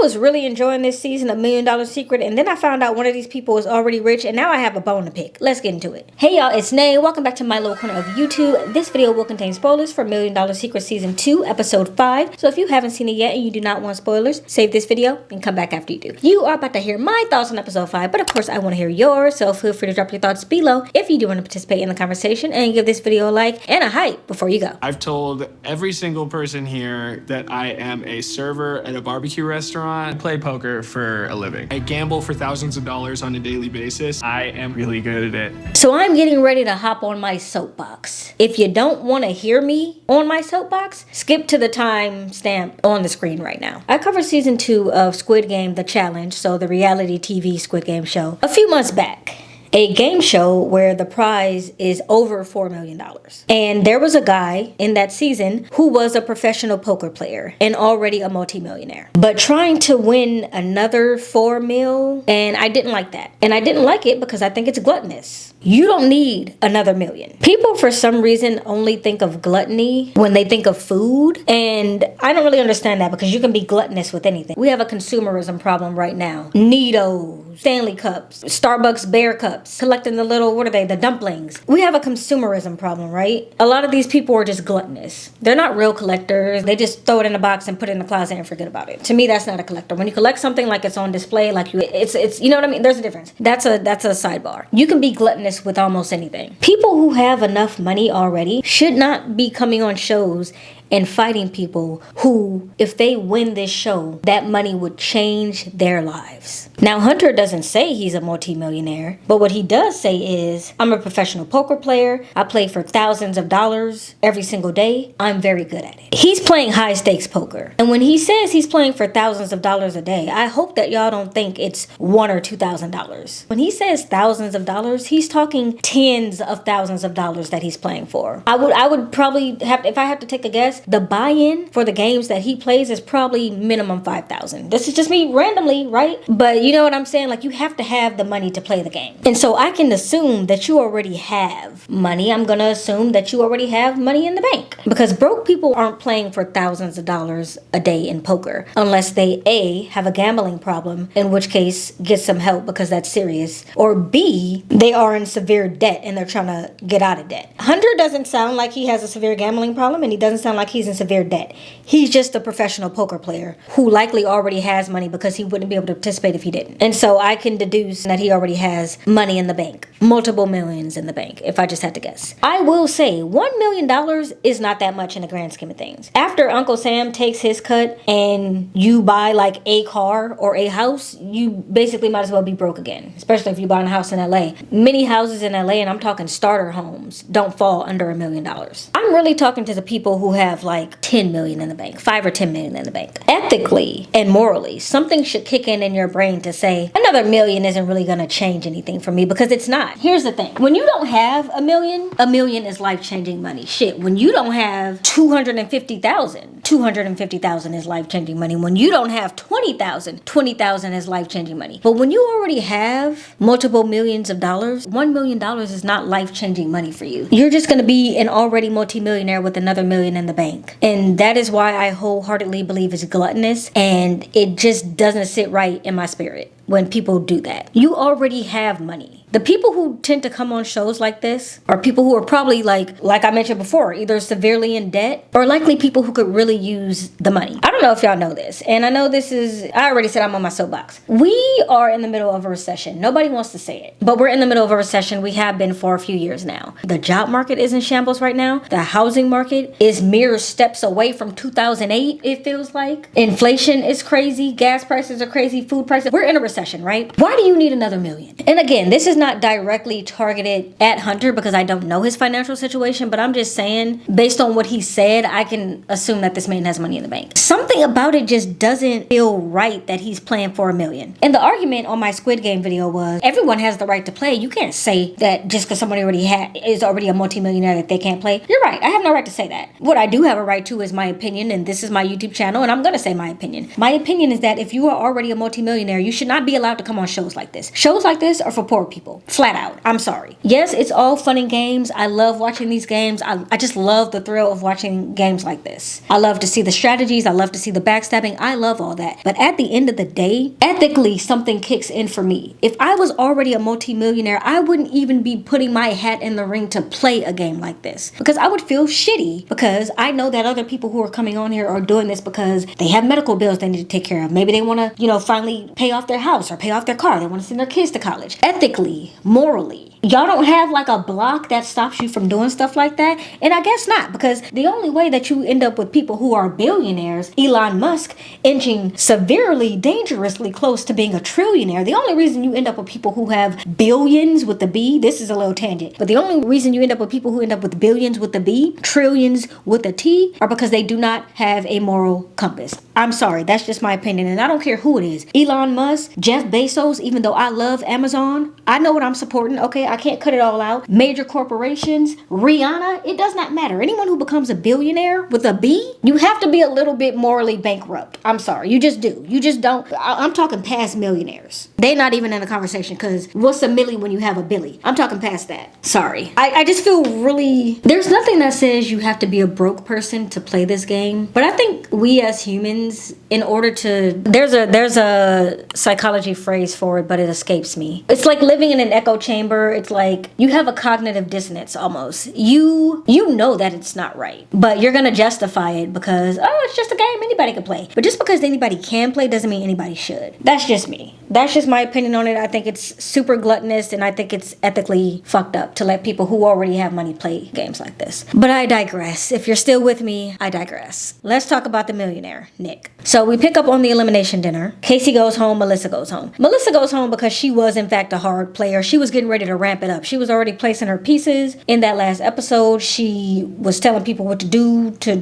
was really enjoying this season of Million Dollar Secret, and then I found out one of these people is already rich, and now I have a bone to pick. Let's get into it. Hey y'all, it's Nay. Welcome back to my little corner of YouTube. This video will contain spoilers for Million Dollar Secret Season 2, Episode 5. So if you haven't seen it yet and you do not want spoilers, save this video and come back after you do. You are about to hear my thoughts on Episode 5, but of course I want to hear yours, so feel free to drop your thoughts below if you do want to participate in the conversation, and give this video a like and a hype before you go. I've told every single person here that I am a server at a barbecue restaurant. I play poker for a living. I gamble for thousands of dollars on a daily basis. I am really good at it. So I'm getting ready to hop on my soapbox. If you don't want to hear me on my soapbox, skip to the time stamp on the screen right now. I covered season 2 of Squid Game: The Challenge, so the reality TV Squid Game show, a few months back. A game show where the prize is over $4 million. And there was a guy in that season who was a professional poker player and already a multimillionaire, but trying to win another $4 million, and I didn't like that. And I didn't like it because I think it's gluttonous. You don't need another million. People, for some reason, only think of gluttony when they think of food. And I don't really understand that, because you can be gluttonous with anything. We have a consumerism problem right now. Neatos, Stanley cups, Starbucks bear cups, collecting the little, what are they, the dumplings. We have a consumerism problem, right? A lot of these people are just gluttonous. They're not real collectors. They just throw it in a box and put it in the closet and forget about it. To me, that's not a collector. When you collect something like it's on display, like it's you know what I mean? There's a difference. That's a sidebar. You can be gluttonous with almost anything. People who have enough money already should not be coming on shows and fighting people who, if they win this show, that money would change their lives. Now, Hunter doesn't say he's a multimillionaire, but what he does say is, I'm a professional poker player. I play for thousands of dollars every single day. I'm very good at it. He's playing high stakes poker. And when he says he's playing for thousands of dollars a day, I hope that y'all don't think it's $1,000 or $2,000. When he says thousands of dollars, he's talking tens of thousands of dollars that he's playing for. I would probably have, if I have to take a guess, the buy-in for the games that he plays is probably minimum $5,000. This is just me randomly, right? But you know what I'm saying? Like, you have to have the money to play the game. And so I can assume that you already have money. I'm gonna assume that you already have money in the bank, because broke people aren't playing for thousands of dollars a day in poker unless they A, have a gambling problem, in which case get some help because that's serious, or B, they are in severe debt and they're trying to get out of debt. Hunter doesn't sound like he has a severe gambling problem, and he doesn't sound like he's in severe debt. He's just a professional poker player who likely already has money, because he wouldn't be able to participate if he didn't. And so I can deduce that he already has money in the bank, multiple millions in the bank, if I just had to guess. I will say $1 million is not that much in the grand scheme of things. After Uncle Sam takes his cut and you buy like a car or a house, you basically might as well be broke again, especially if you buy a house in LA. Many houses in LA, and I'm talking starter homes, don't fall under $1 million. I'm really talking to the people who have like 10 million in the bank, 5 or 10 million in the bank. Ethically and morally, something should kick in your brain to say, another million isn't really gonna change anything for me, because it's not. Here's the thing. When you don't have a million is life-changing money. Shit, when you don't have 250,000 is life-changing money. When you don't have 20,000 is life-changing money. But when you already have multiple millions of dollars, $1 million is not life-changing money for you. You're just gonna be an already multi-millionaire with another million in the bank. And that is why I wholeheartedly believe it's gluttonous, and it just doesn't sit right in my spirit when people do that. You already have money. The people who tend to come on shows like this are people who are probably like I mentioned before, either severely in debt or likely people who could really use the money. I don't know if y'all know this, and I know this is, I already said I'm on my soapbox. We are in the middle of a recession. Nobody wants to say it, but we're in the middle of a recession. We have been for a few years now. The job market is in shambles right now. The housing market is mere steps away from 2008, it feels like. Inflation is crazy. Gas prices are crazy. Food prices. We're in a recession, right? Why do you need another million? And again, this is not directly targeted at Hunter because I don't know his financial situation, but I'm just saying, based on what he said, I can assume that this man has money in the bank. Something about it just doesn't feel right that he's playing for $1 million. And the argument on my Squid Game video was, everyone has the right to play. You can't say that just because somebody is already a multimillionaire that they can't play. You're right. I have no right to say that. What I do have a right to is my opinion, and this is my YouTube channel, and I'm going to say my opinion. My opinion is that if you are already a multimillionaire, you should not not be allowed to come on shows like this. Shows like this are for poor people. Flat out. I'm sorry. Yes, it's all fun and games. I love watching these games. I just love the thrill of watching games like this. I love to see the strategies. I love to see the backstabbing. I love all that. But at the end of the day, ethically, something kicks in for me. If I was already a multi-millionaire, I wouldn't even be putting my hat in the ring to play a game like this, because I would feel shitty, because I know that other people who are coming on here are doing this because they have medical bills they need to take care of. Maybe they want to, finally pay off their house or pay off their car. They want to send their kids to college. Ethically, morally, y'all don't have like a block that stops you from doing stuff like that? And I guess not, because the only way that you end up with people who are billionaires, Elon Musk, inching severely, dangerously close to being a trillionaire, the only reason you end up with people who have billions with the B, this is a little tangent, but the only reason you end up with people who end up with billions with the B, trillions with a T, are because they do not have a moral compass. I'm sorry, that's just my opinion, and I don't care who it is. Elon Musk, Jeff Bezos, even though I love Amazon, I know what I'm supporting, okay? I can't cut it all out. Major corporations, Rihanna, it does not matter. Anyone who becomes a billionaire with a B, you have to be a little bit morally bankrupt. I'm sorry, you just do. You just don't. I'm talking past millionaires. They're not even in the conversation, because what's a milli when you have a billy? I'm talking past that. Sorry. I just feel really, there's nothing that says you have to be a broke person to play this game, but I think we as humans, in order to, there's a psychology phrase for it, but it escapes me. It's like living in an echo chamber. It's like you have a cognitive dissonance almost. You know that it's not right, but you're gonna justify it because, oh, it's just a game, anybody can play. But just because anybody can play doesn't mean anybody should. That's just me. That's just my opinion on it. I think it's super gluttonous, and I think it's ethically fucked up to let people who already have money play games like this. But I digress. If you're still with me, I digress. Let's talk about the millionaire, Nick. So we pick up on the elimination dinner. Kasey goes home, Melissa goes home. Melissa goes home because she was in fact a hard player. She was getting ready to ramp it up. She was already placing her pieces. In that last episode, she was telling people what to do to,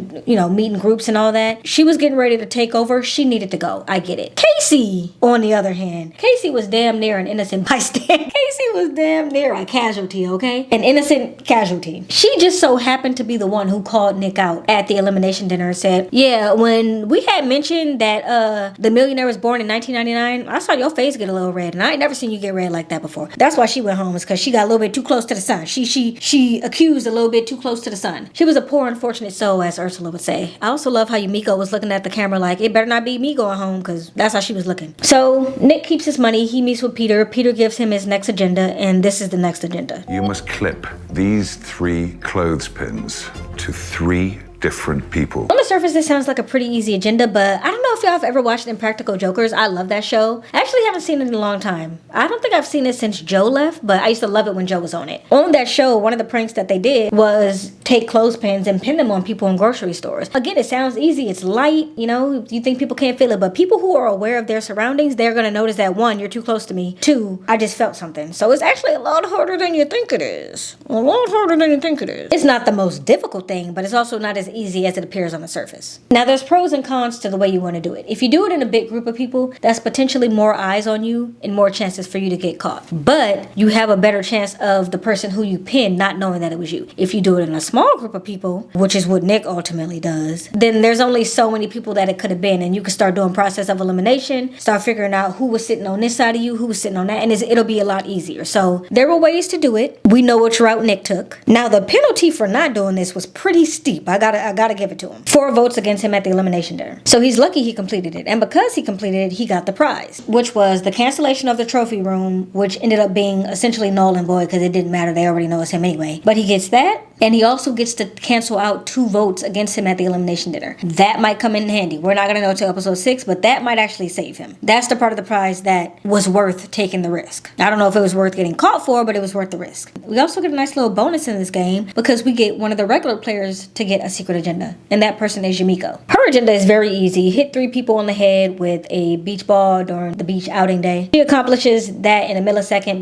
meet in groups and all that. She was getting ready to take over. She needed to go. I get it. Kasey, on the other hand, Kasey was damn near an innocent bystander. Kasey was damn near a casualty, okay? An innocent casualty. She just so happened to be the one who called Nick out at the elimination dinner and said, yeah, when we had mentioned that the millionaire was born in 1999, I saw your face get a little red, and I ain't never seen you get red like that before. That's why she went home, is because she got a little bit too close to the sun. She accused a little bit too close to the sun. She was a poor, unfortunate soul, as Ursula would say. I also love how Umeko was looking at the camera like, it better not be me going home, because that's how she was looking. So Nick keeps his money. He meets with Peter. Peter gives him his next agenda, and this is the next agenda. You must clip these 3 clothespins to 3 different people. On the surface, this sounds like a pretty easy agenda, but I don't know if y'all have ever watched Impractical Jokers. I love that show. I actually haven't seen it in a long time. I don't think I've seen it since Joe left, but I used to love it when Joe was on it. On that show, one of the pranks that they did was take clothespins and pin them on people in grocery stores. Again, it sounds easy. It's light, you think people can't feel it, but people who are aware of their surroundings, they're going to notice that 1, you're too close to me. 2, I just felt something. So it's actually a lot harder than you think it is. A lot harder than you think it is. It's not the most difficult thing, but it's also not as easy as it appears on the surface. Now, there's pros and cons to the way you want to do it. If you do it in a big group of people, that's potentially more eyes on you and more chances for you to get caught. But you have a better chance of the person who you pinned not knowing that it was you. If you do it in a small group of people, which is what Nick ultimately does, then there's only so many people that it could have been, and you can start doing process of elimination, start figuring out who was sitting on this side of you, who was sitting on that, and it'll be a lot easier. So there were ways to do it. We know which route Nick took. Now, the penalty for not doing this was pretty steep. I gotta give it to him. 4 votes against him at the elimination dinner. So he's lucky he completed it. And because he completed it, he got the prize, which was the cancellation of the trophy room, which ended up being essentially null and void because it didn't matter. They already know it's him anyway. But he gets that, and he also gets to cancel out 2 votes against him at the elimination dinner. That might come in handy. We're not going to know until episode 6, but that might actually save him. That's the part of the prize that was worth taking the risk. I don't know if it was worth getting caught for, but it was worth the risk. We also get a nice little bonus in this game because we get one of the regular players to get a secret agenda, and that person is Umeko. Her agenda is very easy. Hit 3 people on the head with a beach ball during the beach outing day. She accomplishes that in a millisecond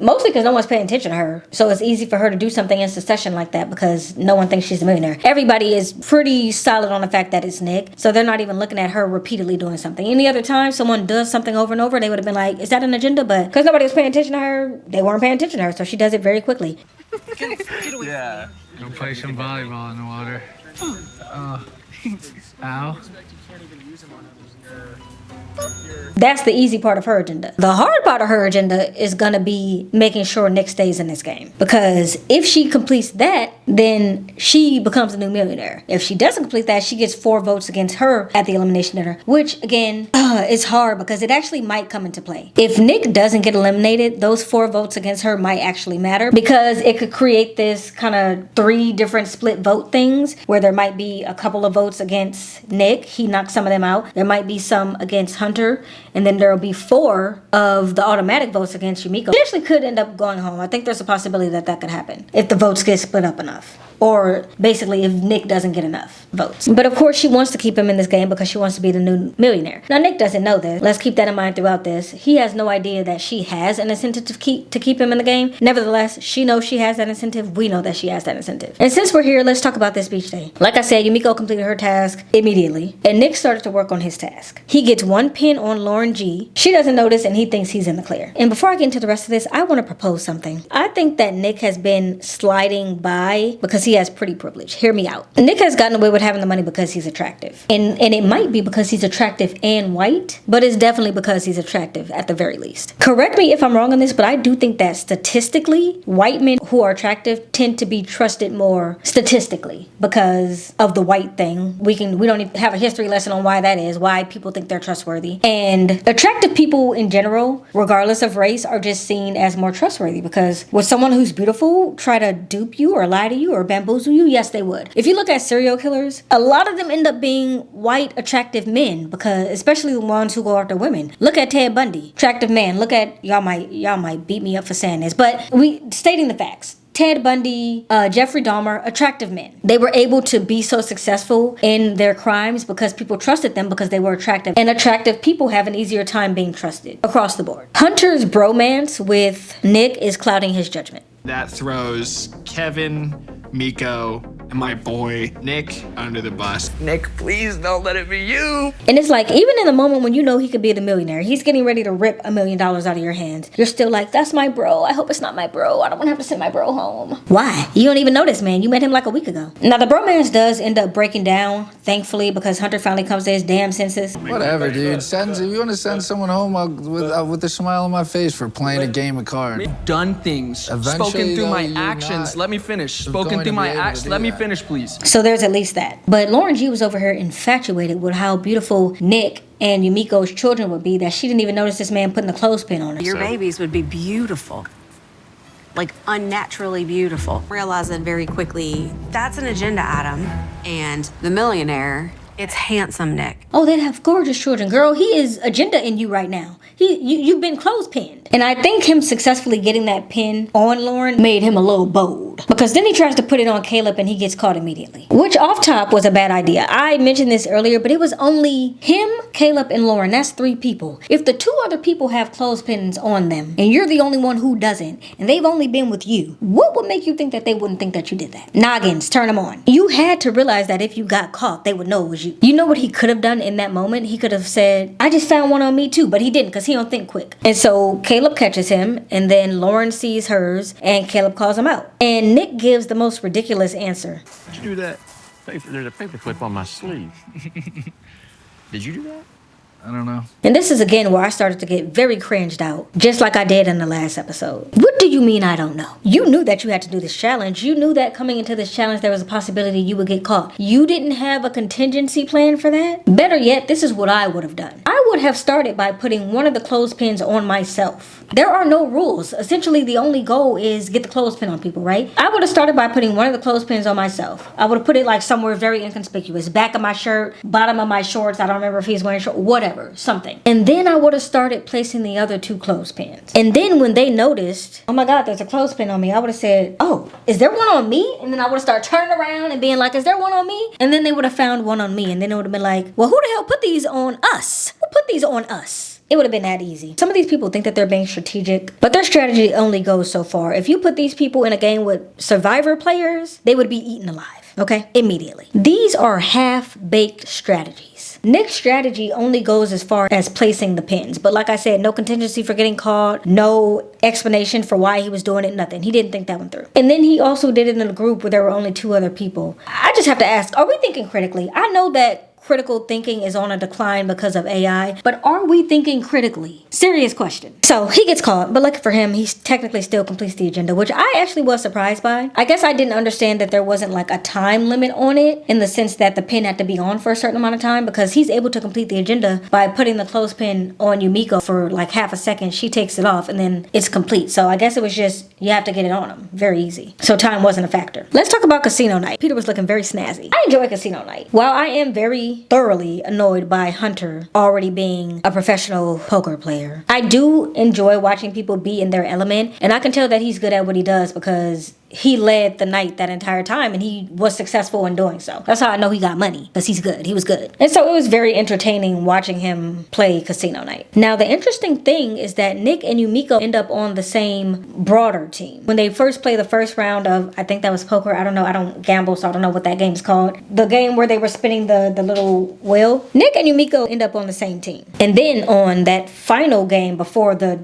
mostly because no one's paying attention to her. So it's easy for her to do something in succession like that because no one thinks she's a millionaire. Everybody is pretty solid on the fact that it's Nick, so they're not even looking at her repeatedly doing something. Any other time someone does something over and over, they would have been like, is that an agenda? But because nobody was paying attention to her, they weren't paying attention to her, so she does it very quickly. Yeah. Go play some volleyball in the water. Ow. That's the easy part of her agenda. The hard part of her agenda is gonna be making sure Nick stays in this game. Because if she completes that, then she becomes a new millionaire. If she doesn't complete that, she gets 4 votes against her at the elimination dinner, which again, is hard because it actually might come into play. If Nick doesn't get eliminated, those 4 votes against her might actually matter because it could create this kind of 3 different split vote things where there might be a couple of votes against Nick. He knocked some of them out. There might be some against Hunter. And then there'll be 4 of the automatic votes against Umeko. She actually could end up going home. I think there's a possibility that that could happen if the votes get split up enough. Or basically if Nick doesn't get enough votes. But of course she wants to keep him in this game because she wants to be the new millionaire. Now Nick doesn't know this. Let's keep that in mind throughout this. He has no idea that she has an incentive to keep him in the game. Nevertheless, she knows she has that incentive. We know that she has that incentive. And since we're here, let's talk about this beach day. Like I said, Umeko completed her task immediately. And Nick started to work on his task. He gets 1 pin on Lauren G. She doesn't notice and he thinks he's in the clear. And before I get into the rest of this, I want to propose something. I think that Nick has been sliding by because he has pretty privilege. Hear me out. Nick has gotten away with having the money because he's attractive. And it might be because he's attractive and white, but it's definitely because he's attractive at the very least. Correct me if I'm wrong on this, but I do think that statistically, white men who are attractive tend to be trusted more statistically because of the white thing. We don't even have a history lesson on why that is, why people think they're trustworthy. And attractive people in general, regardless of race, are just seen as more trustworthy because would someone who's beautiful try to dupe you or lie to you or bamboozle you? Yes, they would. If you look at serial killers, a lot of them end up being white attractive men because especially the ones who go after women. Look at Ted Bundy, attractive man. Look at y'all might beat me up for saying this, but stating the facts. Ted Bundy, Jeffrey Dahmer, attractive men. They were able to be so successful in their crimes because people trusted them because they were attractive. And attractive people have an easier time being trusted across the board. Hunter's bromance with Nick is clouding his judgment. That throws Kevin, Miko, and my boy Nick under the bus. Nick, please don't let it be you. And it's like, even in the moment when you know he could be the millionaire, he's getting ready to rip $1 million out of your hands. You're still like, that's my bro. I hope it's not my bro. I don't want to have to send my bro home. Why? You don't even know this man. You met him like a week ago. Now, the bromance does end up breaking down, thankfully, because Hunter finally comes to his damn senses. Whatever, dude. If you want to send someone home with a smile on my face for playing a game of cards. Done things. Eventually, spoken through my you're actions. not Let me finish. Spoken going through to my be able to actions. do Let me that. finish, please. So there's at least that. But Lauren G was over here infatuated with how beautiful Nick and Umeko's children would be that she didn't even notice this man putting the clothespin on her. Your babies would be beautiful. Like unnaturally beautiful. Realizing very quickly that's an agenda item. And the millionaire, it's handsome Nick. Oh, they'd have gorgeous children. Girl, he is agenda in you right now. You've been clothespinned. And I think him successfully getting that pin on Lauren made him a little bold. Because then he tries to put it on Kaleb and he gets caught immediately. Which off top was a bad idea. I mentioned this earlier, but it was only him, Kaleb, and Lauren. That's 3 people. If the 2 other people have clothespins on them and you're the only one who doesn't, and they've only been with you, what would make you think that they wouldn't think that you did that? Noggins, turn them on. You had to realize that if you got caught, they would know it was you. You know what he could have done in that moment? He could have said, I just found one on me too, but he didn't because he don't think quick. And so Kaleb catches him, and then Lauren sees hers, and Kaleb calls him out. And Nick gives the most ridiculous answer. Did you do that? There's a paper clip on my sleeve. Did you do that? I don't know. And this is again where I started to get very cringed out, just like I did in the last episode. What do you mean I don't know? You knew that you had to do this challenge. You knew that coming into this challenge there was a possibility you would get caught. You didn't have a contingency plan for that? Better yet, this is what I would have done. I would have started by putting one of the clothespins on myself. There are no rules. Essentially, the only goal is get the clothespin on people, right? I would have started by putting one of the clothespins on myself. I would have put it like somewhere very inconspicuous. Back of my shirt, bottom of my shorts. I don't remember if he's wearing shorts, whatever, something. And then I would have started placing the other 2 clothespins. And then when they noticed, oh my God, there's a clothespin on me, I would have said, oh, is there one on me? And then I would have started turning around and being like, is there one on me? And then they would have found one on me. And then it would have been like, well, who the hell put these on us? Who put these on us? It would have been that easy. Some of these people think that they're being strategic, but their strategy only goes so far. If you put these people in a game with survivor players, they would be eaten alive, okay? Immediately. These are half-baked strategies. Nick's strategy only goes as far as placing the pins. But like I said, no contingency for getting caught, no explanation for why he was doing it, nothing. He didn't think that one through. And then he also did it in a group where there were only 2 other people. I just have to ask, are we thinking critically? I know that critical thinking is on a decline because of AI, but are we thinking critically? Serious question. So he gets caught, but lucky for him, he technically still completes the agenda, which I actually was surprised by. I guess I didn't understand that there wasn't like a time limit on it, in the sense that the pin had to be on for a certain amount of time, because he's able to complete the agenda by putting the clothespin on Umeko for like half a second. She takes it off and then it's complete. So I guess it was just, you have to get it on him. Very easy. So time wasn't a factor. Let's talk about casino night. Peter was looking very snazzy. I enjoy casino night. While I am very thoroughly annoyed by Hunter already being a professional poker player, I do enjoy watching people be in their element, and I can tell that he's good at what he does because he led the night that entire time and he was successful in doing so. That's how I know he got money, because he's good. He was good. And so it was very entertaining watching him play casino night. Now the interesting thing is that Nick and Umeko end up on the same broader team. When they first play the first round of, I think that was poker, I don't know, I don't gamble, so I don't know what that game's called. The game where they were spinning the little wheel. Nick and Umeko end up on the same team. And then on that final game before the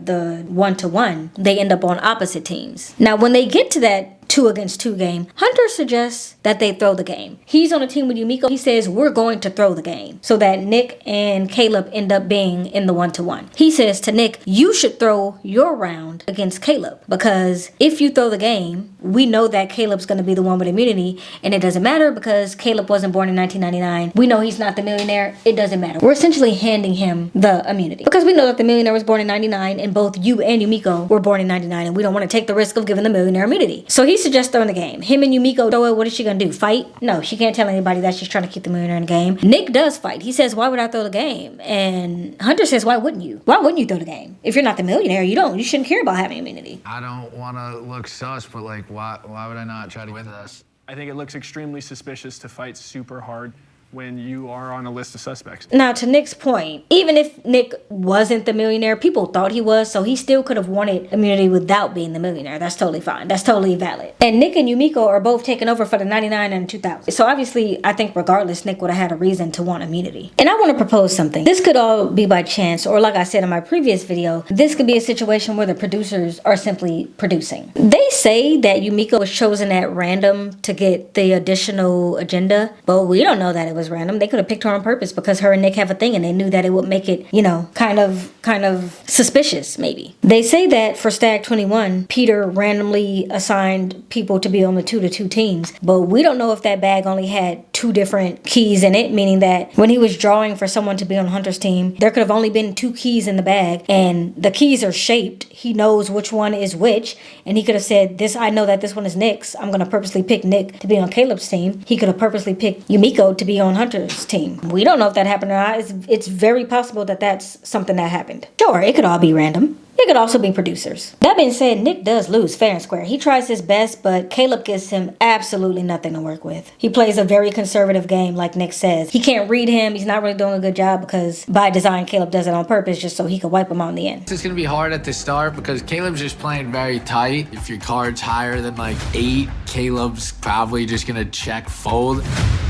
1-to-1, they end up on opposite teams. Now when they get to that 2-against-2 game, Hunter suggests that they throw the game. He's on a team with Umeko. He says, we're going to throw the game, so that Nick and Kaleb end up being in the 1-to-1. He says to Nick, you should throw your round against Kaleb, because if you throw the game, we know that Caleb's going to be the one with immunity, and it doesn't matter because Kaleb wasn't born in 1999. We know he's not the millionaire. It doesn't matter. We're essentially handing him the immunity, because we know that the millionaire was born in 99, and both you and Umeko were born in 99, and we don't want to take the risk of giving the millionaire immunity. So he suggests throwing the game. Him and Umeko throw it. What is she gonna do? Fight? No, she can't tell anybody that she's trying to keep the millionaire in the game. Nick does fight. He says, why would I throw the game? And Hunter says, why wouldn't you? Why wouldn't you throw the game? If you're not the millionaire, you shouldn't care about having immunity. I don't want to look sus, but like, why would I not try to win this? I think it looks extremely suspicious to fight super hard when you are on a list of suspects. Now, to Nick's point, even if Nick wasn't the millionaire, people thought he was, so he still could have wanted immunity without being the millionaire. That's totally fine. That's totally valid. And Nick and Umeko are both taking over for the 99 and 2000. So obviously, I think regardless, Nick would have had a reason to want immunity. And I want to propose something. This could all be by chance, or like I said in my previous video, this could be a situation where the producers are simply producing. They say that Umeko was chosen at random to get the additional agenda, but we don't know that it was random. They could have picked her on purpose because her and Nick have a thing and they knew that it would make it, kind of suspicious, maybe. They say that for Stag 21, Peter randomly assigned people to be on the 2-to-2 teams, but we don't know if that bag only had 2 different keys in it, meaning that when he was drawing for someone to be on Hunter's team, there could have only been 2 keys in the bag, and the keys are shaped. He knows which one is which, and he could have said, I know that this one is Nick's. I'm going to purposely pick Nick to be on Kaleb's team. He could have purposely picked Umeko to be on Hunter's team. We don't know if that happened or not. It's very possible that that's something that happened. Sure, it could all be random. It could also be producers. That being said, Nick does lose fair and square. He tries his best, but Kaleb gives him absolutely nothing to work with. He plays a very conservative game, like Nick says. He can't read him. He's not really doing a good job because by design, Kaleb does it on purpose just so he could wipe him out in the end. It's going to be hard at the start because Caleb's just playing very tight. If your card's higher than like 8, Caleb's probably just going to check fold.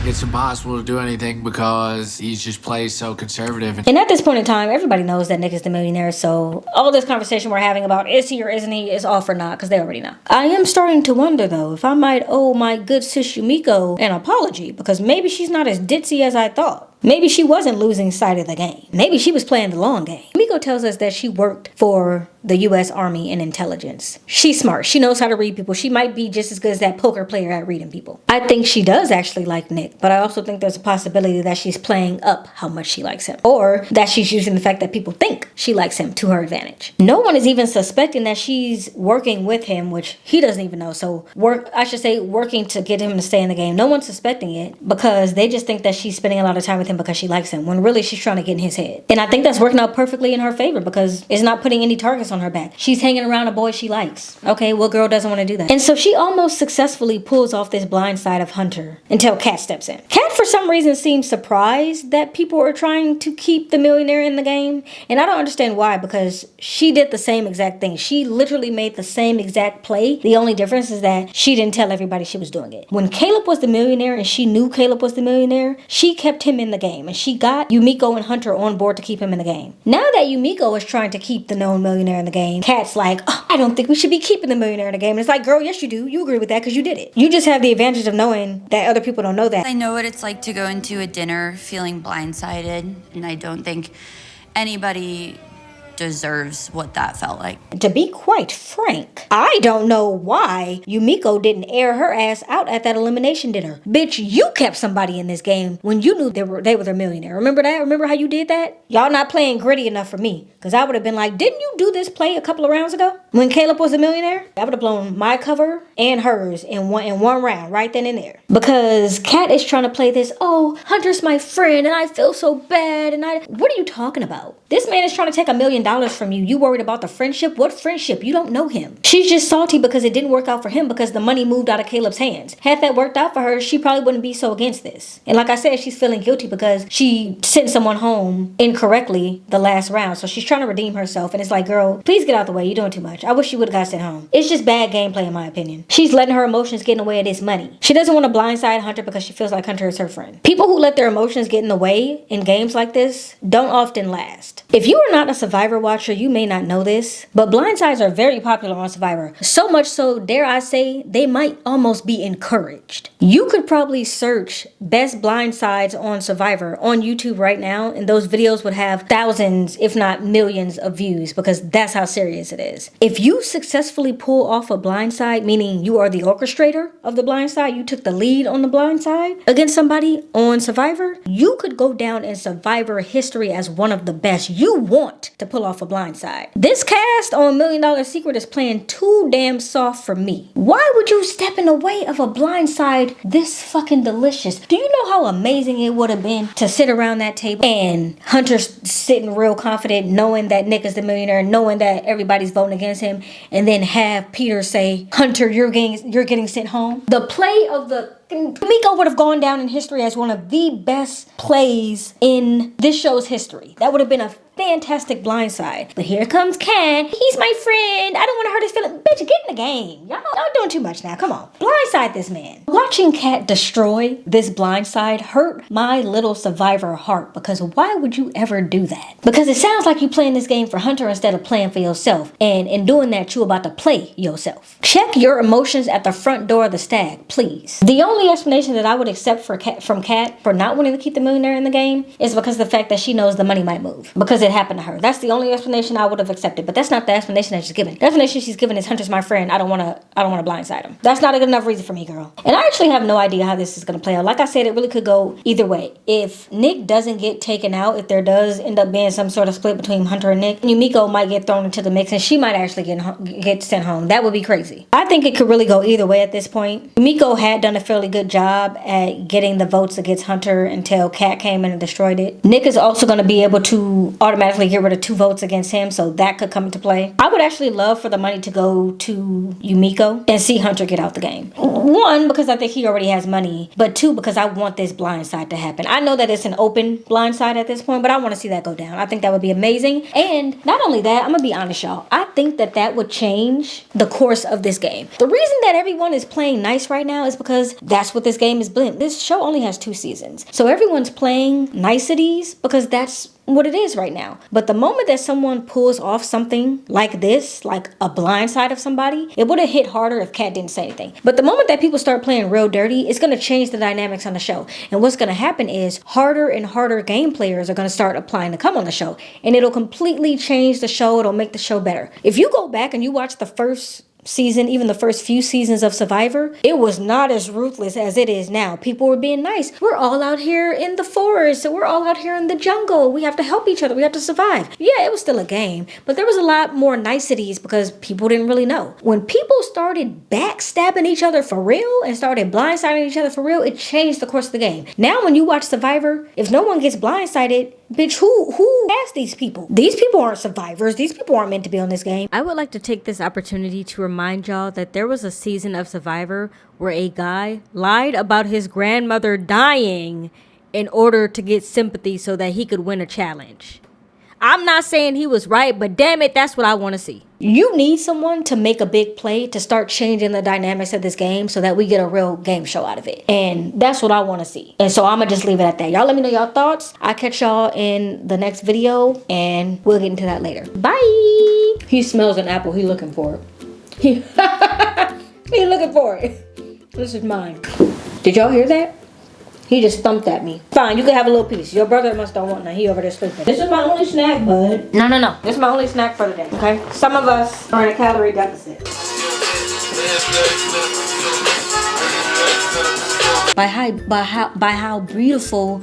It's impossible to do anything because he's just plays so conservative. And at this point in time, everybody knows that Nick is the millionaire, so all this conversation we're having about is he or isn't he is all for naught because they already know. I am starting to wonder though if I might owe my good sis Umeko an apology, because maybe she's not as ditzy as I thought. Maybe she wasn't losing sight of the game. Maybe she was playing the long game. Umeko tells us that she worked for the U.S. Army in intelligence. She's smart. She knows how to read people. She might be just as good as that poker player at reading people. I think she does actually like Nick, but I also think there's a possibility that she's playing up how much she likes him, or that she's using the fact that people think she likes him to her advantage. No one is even suspecting that she's working with him, which he doesn't even know. So working to get him to stay in the game. No one's suspecting it because they just think that she's spending a lot of time with him because she likes him, when really she's trying to get in his head. And I think that's working out perfectly in her favor because it's not putting any targets on her back. She's hanging around a boy she likes. Okay, what girl doesn't want to do that? And so she almost successfully pulls off this blind side of Hunter until Kat steps in. Kat, for some reason, seems surprised that people are trying to keep the millionaire in the game. And I don't understand why, because she did the same exact thing. She literally made the same exact play. The only difference is that she didn't tell everybody she was doing it. When Kaleb was the millionaire and she knew Kaleb was the millionaire, she kept him in the game, and she got Umeko and Hunter on board to keep him in the game. Now that Umeko is trying to keep the known millionaire in the game, Kat's like, oh, I don't think we should be keeping the millionaire in the game. And it's like, girl, yes you do. You agree with that because you did it. You just have the advantage of knowing that other people don't know that. I know what it's like to go into a dinner feeling blindsided, and I don't think anybody deserves what that felt like. To be quite frank, I don't know why Umeko didn't air her ass out at that elimination dinner. Bitch, you kept somebody in this game when you knew they were their millionaire. Remember that? Remember how you did that? Y'all not playing gritty enough for me. Because I would have been like, didn't you do this play a couple of rounds ago? When Kaleb was a millionaire? I would have blown my cover and hers in one round, right then and there. Because Kat is trying to play this, oh, Hunter's my friend and I feel so bad and what are you talking about? This man is trying to take $1 million from you. You worried about the friendship? What friendship? You don't know him. She's just salty because it didn't work out for him because the money moved out of Kaleb's hands. Had that worked out for her, she probably wouldn't be so against this. And like I said, she's feeling guilty because she sent someone home incorrectly the last round. So she's trying to redeem herself. And it's like, girl, please get out the way. You're doing too much. I wish you would have got sent home. It's just bad gameplay in my opinion. She's letting her emotions get in the way of this money. She doesn't want to blindside Hunter because she feels like Hunter is her friend. People who let their emotions get in the way in games like this don't often last. If you are not a Survivor watcher, you may not know this, but blindsides are very popular on Survivor. So much so, dare I say, they might almost be encouraged. You could probably search best blindsides on Survivor on YouTube right now, and those videos would have thousands, if not millions of views, because that's how serious it is. If you successfully pull off a blindside, meaning you are the orchestrator of the blindside, you took the lead on the blindside against somebody on Survivor, you could go down in Survivor history as one of the best. You want to pull off a blindside. This cast on $1 Million Dollar Secret is playing too damn soft for me. Why would you step in the way of a blindside this fucking delicious? Do you know how amazing it would have been to sit around that table and Hunter's sitting real confident, knowing that Nick is the millionaire, knowing that everybody's voting against him, and then have Peter say, Hunter, you're getting sent home? The play of the Umeko would have gone down in history as one of the best plays in this show's history. That would have been a fantastic blindside. But here comes Kat. He's my friend. I don't want to hurt his feelings. Bitch, get in the game. Y'all doing too much now. Come on. Blindside this man. Watching Kat destroy this blindside hurt my little Survivor heart, because why would you ever do that? Because it sounds like you playing this game for Hunter instead of playing for yourself. And in doing that, you about to play yourself. Check your emotions at the front door of the stag, please. The only explanation that I would accept from Kat for not wanting to keep the millionaire in the game is because of the fact that she knows the money might move. Because it happened to her. That's the only explanation I would have accepted. But that's not the explanation that she's given. The explanation she's given is Hunter's my friend. I don't want to blindside him. That's not a good enough reason for me, girl. And I actually have no idea how this is going to play out. Like I said, it really could go either way. If Nick doesn't get taken out, if there does end up being some sort of split between Hunter and Nick, Umeko might get thrown into the mix and she might actually get sent home. That would be crazy. I think it could really go either way at this point. Umeko had done a fairly good job at getting the votes against Hunter until Kat came in and destroyed it. Nick is also going to be able to automatically get rid of 2 votes against him, so that could come into play. I would actually love for the money to go to Umeko and see Hunter get out the game. 1, because I think he already has money, but 2, because I want this blindside to happen. I know that it's an open blindside at this point, but I want to see that go down. I think that would be amazing. And not only that, I'm gonna be honest, y'all, I think that would change the course of this game. The reason that everyone is playing nice right now is because that's what this game is blend. This show only has 2 seasons, so everyone's playing niceties because that's what it is right now. But the moment that someone pulls off something like this, like a blindside of somebody, it would have hit harder if Kat didn't say anything. But the moment that people start playing real dirty, it's going to change the dynamics on the show. And what's going to happen is harder and harder game players are going to start applying to come on the show. And it'll completely change the show. It'll make the show better. If you go back and you watch the first season, even the first few seasons of Survivor, it was not as ruthless as it is now. People were being nice. We're all out here in the forest. We're all out here in the jungle. We have to help each other. We have to survive. Yeah, it was still a game, but there was a lot more niceties because people didn't really know. When people started backstabbing each other for real and started blindsiding each other for real, it changed the course of the game. Now when you watch Survivor, if no one gets blindsided, bitch, who asked these people? These people aren't survivors. These people aren't meant to be on this game. I would like to take this opportunity to remind y'all that there was a season of Survivor where a guy lied about his grandmother dying in order to get sympathy so that he could win a challenge. I'm not saying he was right, but damn it, that's what I want to see. You need someone to make a big play to start changing the dynamics of this game so that we get a real game show out of it. And that's what I want to see. And so I'm going to just leave it at that. Y'all let me know y'all thoughts. I'll catch y'all in the next video and we'll get into that later. Bye. He smells an apple. He looking for it. He looking for it. This is mine. Did y'all hear that? He just thumped at me. Fine, you can have a little piece. Your brother must don't want none. He over there sleeping. This is my only snack, bud. No. This is my only snack for the day, okay? Some of us are in a calorie deficit. By how beautiful